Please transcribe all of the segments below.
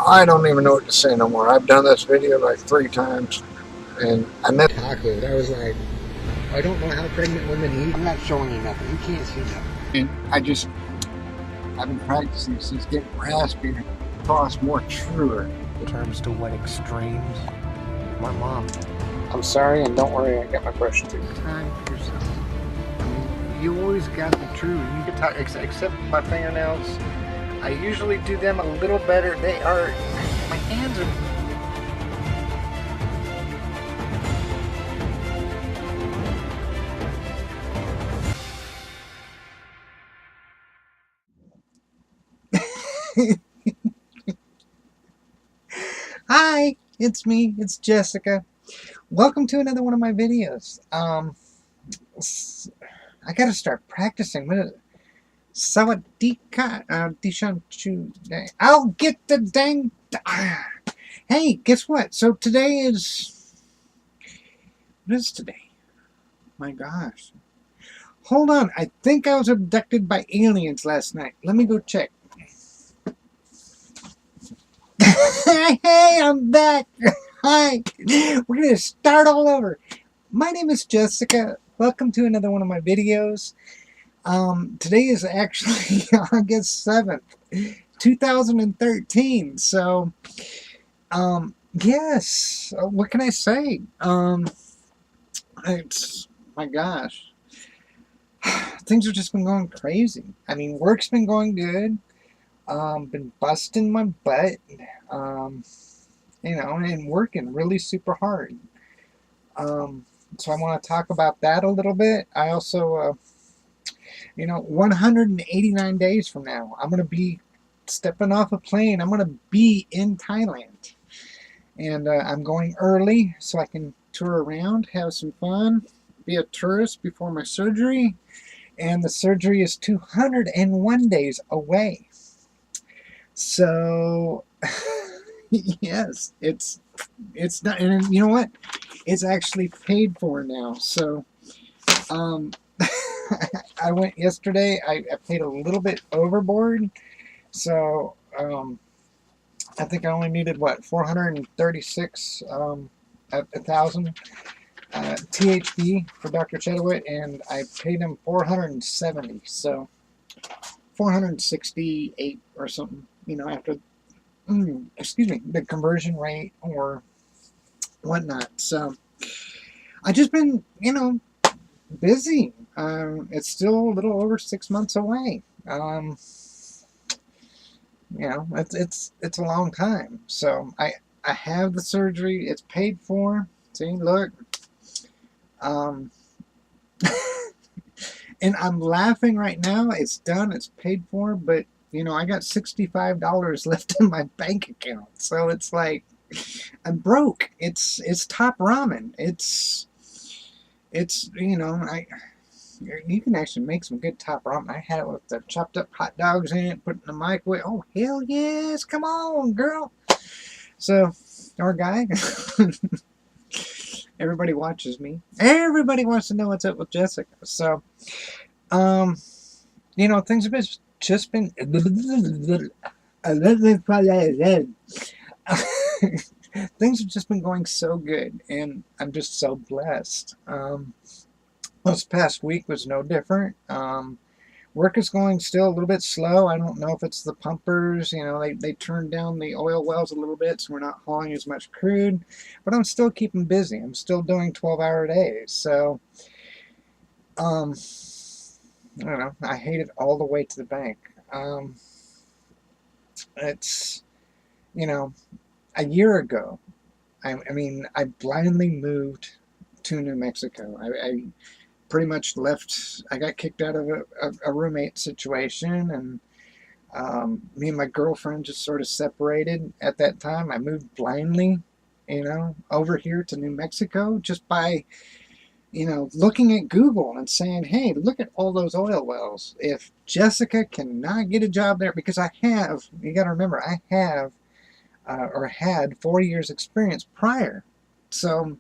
I don't even know what to say no more. I've done this video like 3 times, and I met Taco. I was like, I don't know how pregnant women eat. I'm not showing you nothing. You can't see nothing. And I've been practicing since getting raspier, toss more truer. In terms to what extremes, my mom. I'm sorry, and don't worry, I got my brush too. Time for yourself. I mean, you always got the truth. You can talk, except my fingernails. I usually do them a little better. They are, my hands are. Hi, it's me, it's Jessica. Welcome to another one of my videos. I gotta start practicing. What is it? Sawadika, Dishanchu. I'll get the dang. Hey, guess what? So today is. What is today? My gosh. Hold on. I think I was abducted by aliens last night. Let me go check. Hey, I'm back. Hi. We're going to start all over. My name is Jessica. Welcome to another one of my videos. Today is actually August 7th, 2013. So, yes. What can I say? It's, my gosh. Things have just been going crazy. I mean, work's been going good. Been busting my butt, you know, and working really super hard. So I want to talk about that a little bit. I also, you know, 189 days from now, I'm going to be stepping off a plane. I'm going to be in Thailand. And I'm going early so I can tour around, have some fun, be a tourist before my surgery. And the surgery is 201 days away. So, yes, it's not, and you know what? It's actually paid for now. So, I went yesterday. I paid a little bit overboard. So, I think I only needed, what, 436, a thousand THB for Dr. Chettawut, and I paid him 470. So, 468 or something, you know, after, excuse me, the conversion rate or whatnot. So I just been, you know, busy. It's still a little over 6 months away. You know, it's a long time. So I have the surgery. It's paid for. See, look. And I'm laughing right now. It's done. It's paid for. But, you know, I got $65 left in my bank account. So it's like, I'm broke. It's top ramen. It's you know, you can actually make some good top ramen. I had it with the chopped up hot dogs in it, put it in the microwave. Oh, hell yes. Come on, girl. So, our guy. Everybody watches me. Everybody wants to know what's up with Jessica. So, you know, things have just been things have just been going so good, and I'm just so blessed. This past week was no different. Work is going still a little bit slow. I don't know if it's the pumpers, you know, they turned down the oil wells a little bit, so we're not hauling as much crude, but I'm still keeping busy. I'm still doing 12-hour days. So, I don't know, I hate it all the way to the bank. It's, you know, a year ago, I mean, I blindly moved to New Mexico. I pretty much left. I got kicked out of a roommate situation, and me and my girlfriend just sort of separated at that time. I moved blindly, you know, over here to New Mexico just by, you know, looking at Google and saying, hey, look at all those oil wells. If Jessica cannot get a job there, because I have, you got to remember, I have or had 40 years experience prior. So,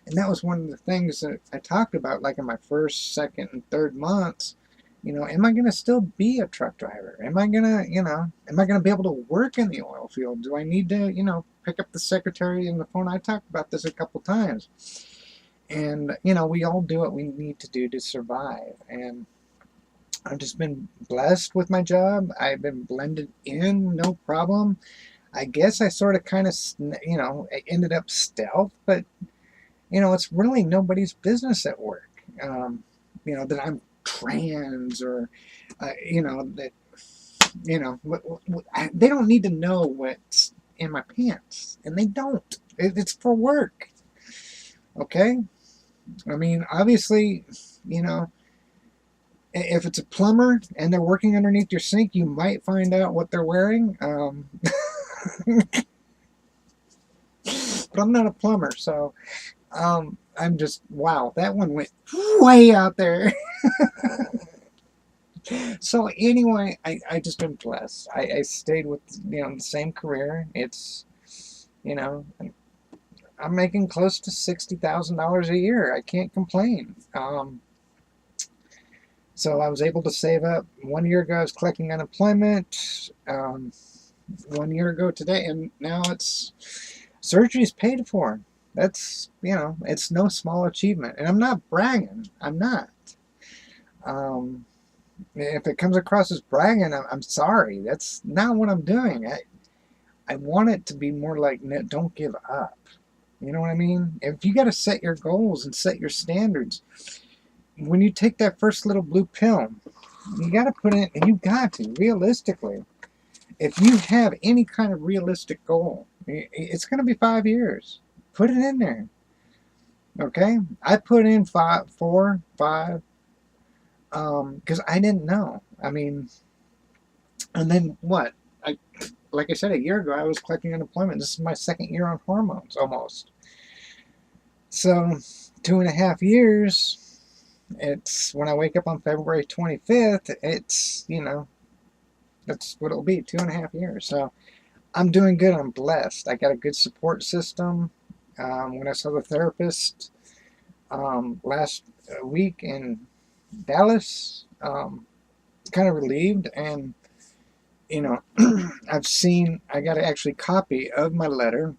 and that was one of the things that I talked about, like in my first, second, and third months, You know, am I going to still be a truck driver? Am I going to, you know, am I going to be able to work in the oil field? Do I need to, you know, pick up the secretary and the phone? I talked about this a couple times. And, you know, we all do what we need to do to survive. And I've just been blessed with my job. I've been blended in, no problem. I guess I sort of kind of, you know, I ended up stealth, but, you know, it's really nobody's business at work. You know, that I'm trans or, you know, that, you know, they don't need to know what's in my pants. And they don't. It's for work. Okay? I mean, obviously, you know, if it's a plumber and they're working underneath your sink, you might find out what they're wearing. But I'm not a plumber, so I'm just, wow, that one went way out there. So anyway, I just been blessed. I stayed with, you know, the same career. It's, you know, I'm making close to $60,000 a year. I can't complain. So I was able to save up. 1 year ago, I was collecting unemployment. 1 year ago today, and now it's surgery's paid for. That's, you know, it's no small achievement, and I'm not bragging. I'm not. If it comes across as bragging, I'm sorry. That's not what I'm doing. I want it to be more like, don't give up. You know what I mean? If you got to set your goals and set your standards, when you take that first little blue pill, you got to put in, and you got to, realistically, if you have any kind of realistic goal, it's going to be 5 years. Put it in there. Okay? I put in 4, 5, because I didn't know. I mean, and then what? Like I said, a year ago, I was collecting unemployment. This is my second year on hormones, almost. So, 2.5 years, it's when I wake up on February 25th, it's, you know, that's what it'll be, 2.5 years. So, I'm doing good. I'm blessed. I got a good support system. When I saw the therapist last week in Dallas, kind of relieved, and you know, I got actually copy of my letter,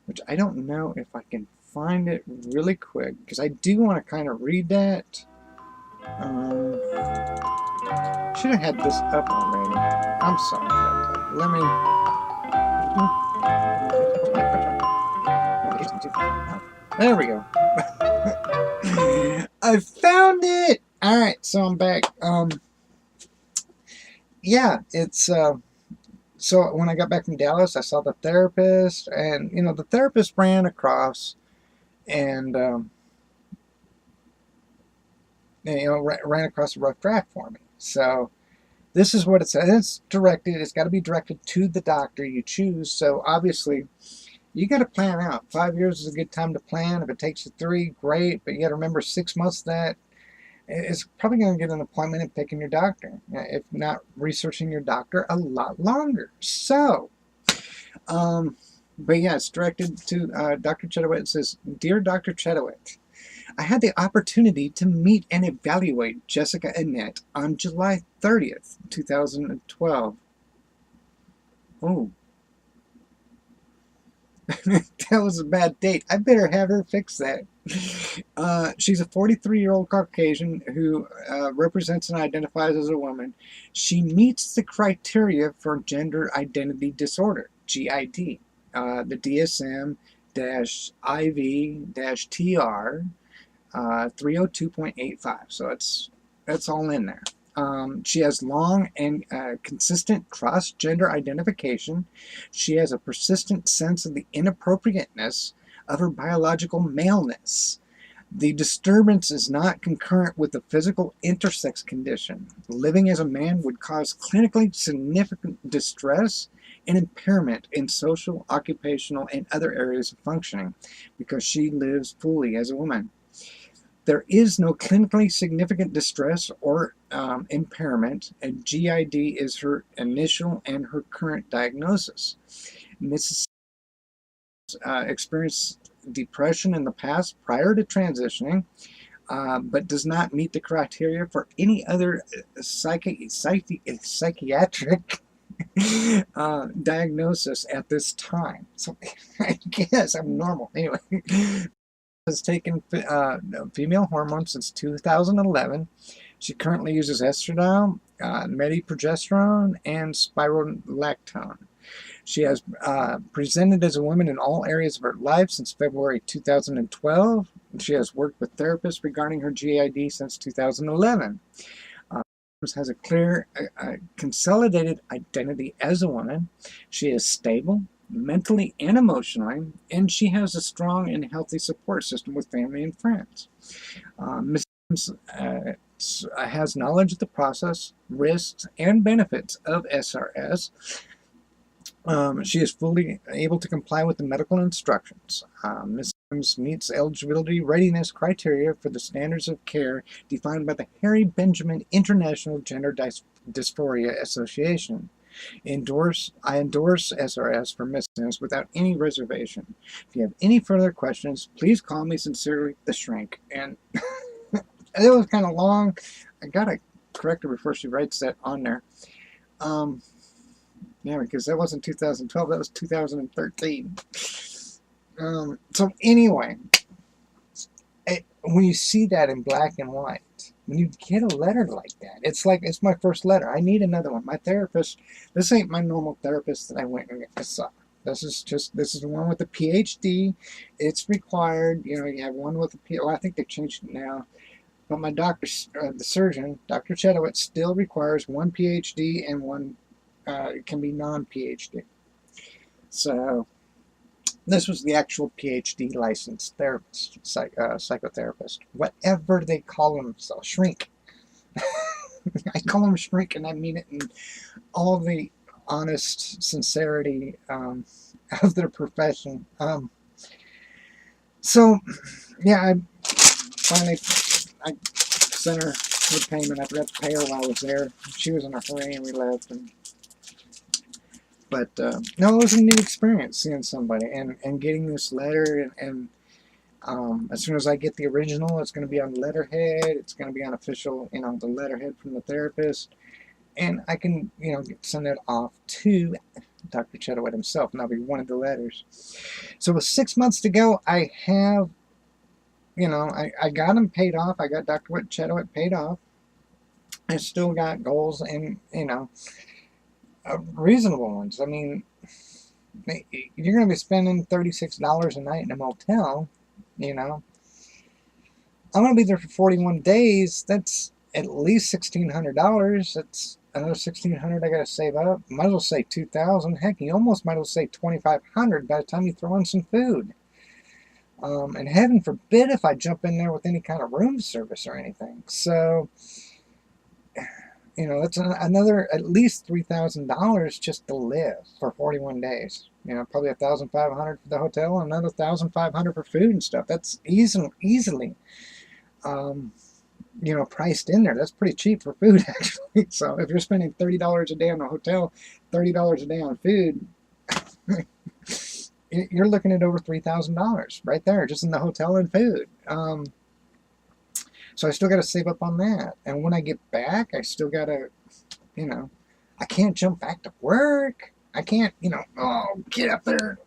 which I don't know if I can find it really quick, because I do want to kind of read that. Should have had this up already. I'm sorry about that. Let me. There we go. I found it. All right, so I'm back. Yeah, it's so when I got back from Dallas, I saw the therapist, and you know, the therapist ran across and you know, ran across a rough draft for me. So this is what it says. It's directed. It's got to be directed to the doctor you choose. So obviously, you got to plan out. 5 years is a good time to plan. If it takes you 3, great. But you got to remember 6 months of that is probably going to get an appointment and picking your doctor. If not, researching your doctor a lot longer. So, but yeah, it's directed to Dr. Chettawut. It says, "Dear Dr. Chettawut, I had the opportunity to meet and evaluate Jessica Annette on July 30th, 2012. Oh, that was a bad date. I better have her fix that. She's a 43-year-old Caucasian who represents and identifies as a woman. She meets the criteria for gender identity disorder, GID, the DSM-IV-TR 302.85. So that's all in there. She has long and consistent cross-gender identification. She has a persistent sense of the inappropriateness of her biological maleness. The disturbance is not concurrent with the physical intersex condition. Living as a man would cause clinically significant distress and impairment in social, occupational, and other areas of functioning because she lives fully as a woman. There is no clinically significant distress or impairment, and GID is her initial and her current diagnosis. Mrs. Experienced depression in the past prior to transitioning. but does not meet the criteria for any other psychiatric diagnosis at this time. So I guess I'm normal. Anyway, has taken female hormones since 2011. She currently uses estradiol, metiprogesterone, and spironolactone. She has presented as a woman in all areas of her life since February 2012. She has worked with therapists regarding her GID since 2011. Has a clear, consolidated identity as a woman. She is stable, mentally and emotionally, and she has a strong and healthy support system with family and friends. Ms. Has knowledge of the process, risks, and benefits of SRS. She is fully able to comply with the medical instructions. Ms. meets eligibility readiness criteria for the standards of care defined by the Harry Benjamin International Gender Dysphoria Association. I endorse SRS for Ms. Sims without any reservation. If you have any further questions, please call me sincerely, the Shrink. And it was kind of long. I gotta correct her before she writes that on there. Yeah, because that wasn't 2012, that was 2013. So anyway, when you see that in black and white, when you get a letter like that, it's like, it's my first letter. I need another one. My therapist, this ain't my normal therapist that I went and saw. This is the one with the PhD. It's required, you have one with a PhD. Well, I think they've changed it now. But my doctor, the surgeon, Dr. Chettawut, still requires one PhD and one it can be non-PhD. So this was the actual PhD licensed therapist, psychotherapist, whatever they call themselves, Shrink. I call them Shrink, and I mean it in all the honest sincerity of their profession. So yeah, I finally sent her the payment. I forgot to pay her while I was there. She was in a hurry, and we left. But no, it was a new experience seeing somebody and getting this letter. And as soon as I get the original, it's going to be on letterhead. It's going to be on official, the letterhead from the therapist. And I can, send it off to Dr. Chettawut himself, and that'll be one of the letters. So with 6 months to go, I have, I got him paid off. I got Dr. Chettawut paid off. I still got goals and, reasonable ones. I mean, you're going to be spending $36 a night in a motel, I'm going to be there for 41 days. That's at least $1,600. That's another $1,600 I got to save up. Might as well say $2,000. Heck, you almost might as well say $2,500 by the time you throw in some food. And heaven forbid if I jump in there with any kind of room service or anything. So, that's another at least $3,000 just to live for 41 days. Probably $1,500 for the hotel and another $1,500 for food and stuff. That's easily, priced in there. That's pretty cheap for food, actually. So if you're spending $30 a day on a hotel, $30 a day on food, you're looking at over $3,000 right there, just in the hotel and food. So I still got to save up on that. And when I get back, I still got to, I can't jump back to work. I can't, get up there,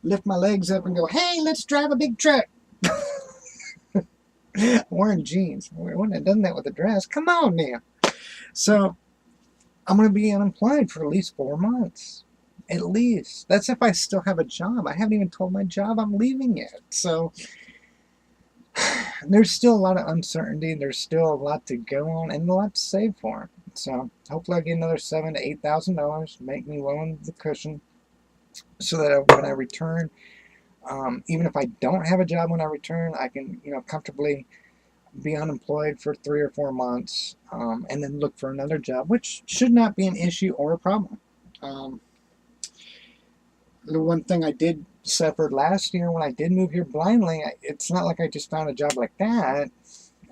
lift my legs up and go, hey, let's drive a big truck. Wearing jeans. I wouldn't have done that with a dress. Come on now. So I'm going to be unemployed for at least 4 months. At least. That's if I still have a job. I haven't even told my job I'm leaving yet. So there's still a lot of uncertainty. There's still a lot to go on and a lot to save for. So hopefully I get another $7,000 to $8,000, make me well into the cushion, so that when I return, even if I don't have a job when I return, I can comfortably be unemployed for 3 or 4 months, and then look for another job, which should not be an issue or a problem. The one thing I did suffer last year when I did move here blindly, it's not like I just found a job like that.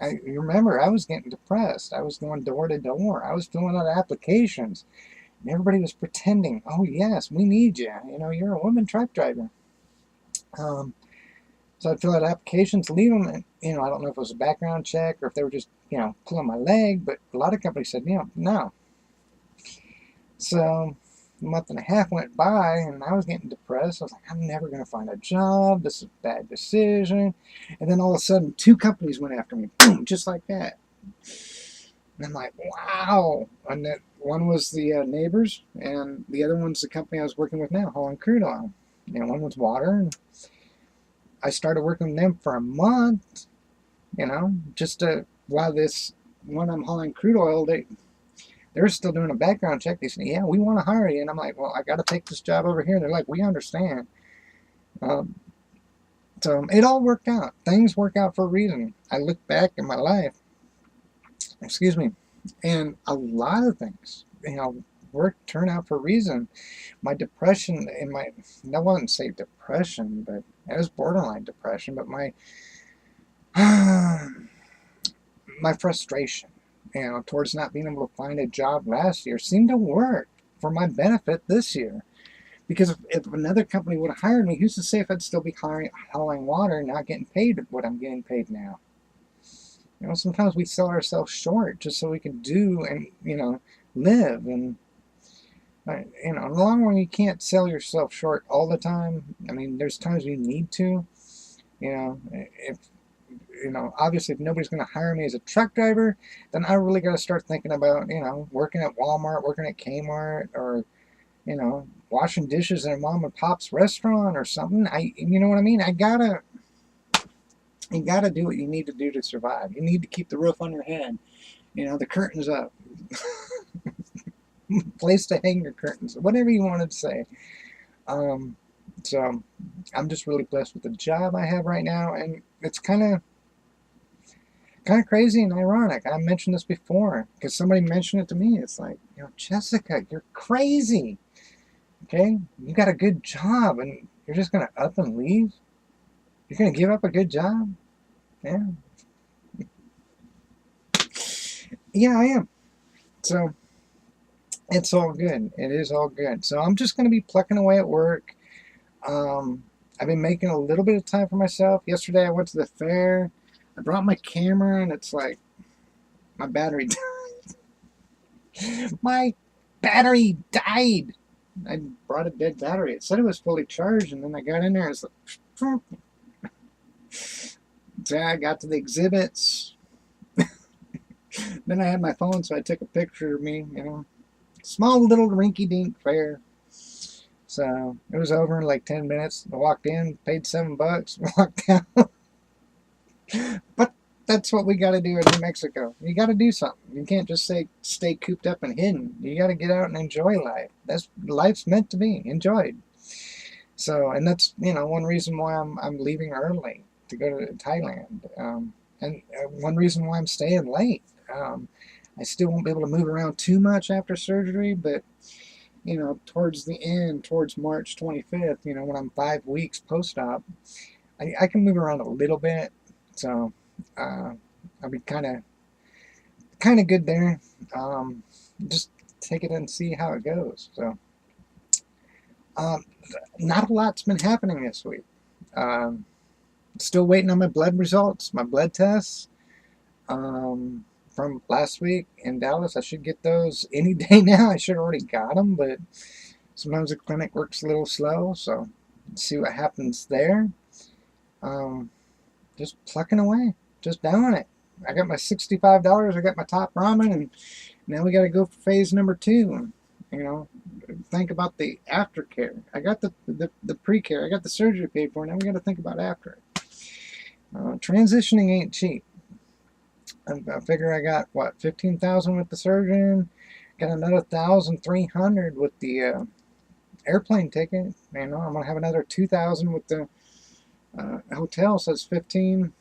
You remember, I was getting depressed. I was going door to door. I was filling out applications. And everybody was pretending, oh yes, we need you. You're a woman truck driver. So I'd fill out applications, leave them, and, I don't know if it was a background check or if they were just, pulling my leg, but a lot of companies said, no. So a month and a half went by, and I was getting depressed. I was like, I'm never going to find a job. This is a bad decision. And then all of a sudden, 2 companies went after me, boom, just like that. And I'm like, wow. And that one was the neighbors, and the other one's the company I was working with now, hauling crude oil. One was water, and I started working with them for a month, just while this one I'm hauling crude oil, they're still doing a background check. They said, yeah, we want to hire you. And I'm like, well, I got to take this job over here. And they're like, we understand. So it all worked out. Things work out for a reason. I look back in my life, and a lot of things, turn out for a reason. My depression I wouldn't say depression, but it was borderline depression, but my my frustration, towards not being able to find a job last year seemed to work for my benefit this year. Because if another company would have hired me, who's to say if I'd still be hauling water and not getting paid what I'm getting paid now? Sometimes we sell ourselves short just so we can do and, live. And, in the long run, you can't sell yourself short all the time. I mean, there's times you need to. If obviously if nobody's going to hire me as a truck driver, then I really got to start thinking about, working at Walmart, working at Kmart, or, washing dishes in a mom and pop's restaurant or something. You know what I mean? You gotta do what you need to do to survive. You need to keep the roof on your head, the curtains up, place to hang your curtains, whatever you wanted to say. So I'm just really blessed with the job I have right now, and it's kind of crazy and ironic. I mentioned this before because somebody mentioned it to me. It's like, Jessica, you're crazy. Okay, you got a good job and you're just gonna up and leave? You're gonna give up a good job? Yeah. Yeah, I am. So it's all good. It is all good. So I'm just gonna be plucking away at work. I've been making a little bit of time for myself. Yesterday I went to the fair. I brought my camera, and it's like my battery died. My battery died. I brought a dead battery. It said it was fully charged, and then I got in there and it's like, so I got to the exhibits. Then I had my phone, so I took a picture of me, small little rinky-dink fair. So it was over in like 10 minutes. I walked in, paid $7, walked out. But that's what we got to do in New Mexico. You got to do something. You can't just stay cooped up and hidden. You got to get out and enjoy life. Life's meant to be enjoyed. So, and that's one reason why I'm leaving early to go to Thailand, and one reason why I'm staying late. I still won't be able to move around too much after surgery, but towards the end, towards March 25th, when I'm 5 weeks post-op, I can move around a little bit. So I'll be kind of good there. Just take it and see how it goes. So not a lot's been happening this week. Still waiting on my blood results, my blood tests from last week in Dallas. I should get those any day now. I should have already got them, but sometimes the clinic works a little slow. So let's see what happens there. Just plucking away, just doing it. I got my $65. I got my top ramen, and now we got to go for phase number 2. Think about the aftercare. I got the pre-care. I got the surgery paid for. Now we got to think about after it. Transitioning ain't cheap. I figure I got what, $15,000 with the surgeon. Got another 1,300 with the airplane ticket. I'm gonna have another 2,000 with the hotel. So it's 15,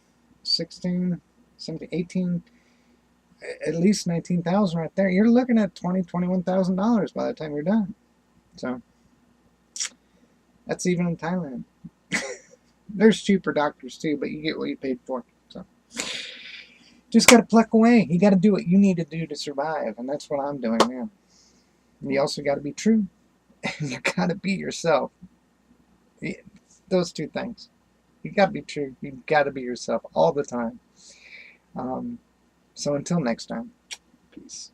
16, 17, 18, at least 19,000 right there. You're looking at $21,000 by the time you're done. So that's even in Thailand. There's cheaper doctors too, but you get what you paid for. So just got to pluck away. You got to do what you need to do to survive, and that's what I'm doing now. And you also got to be true. You got to be yourself. Those 2 things. You gotta be true. You gotta be yourself all the time. So until next time, peace.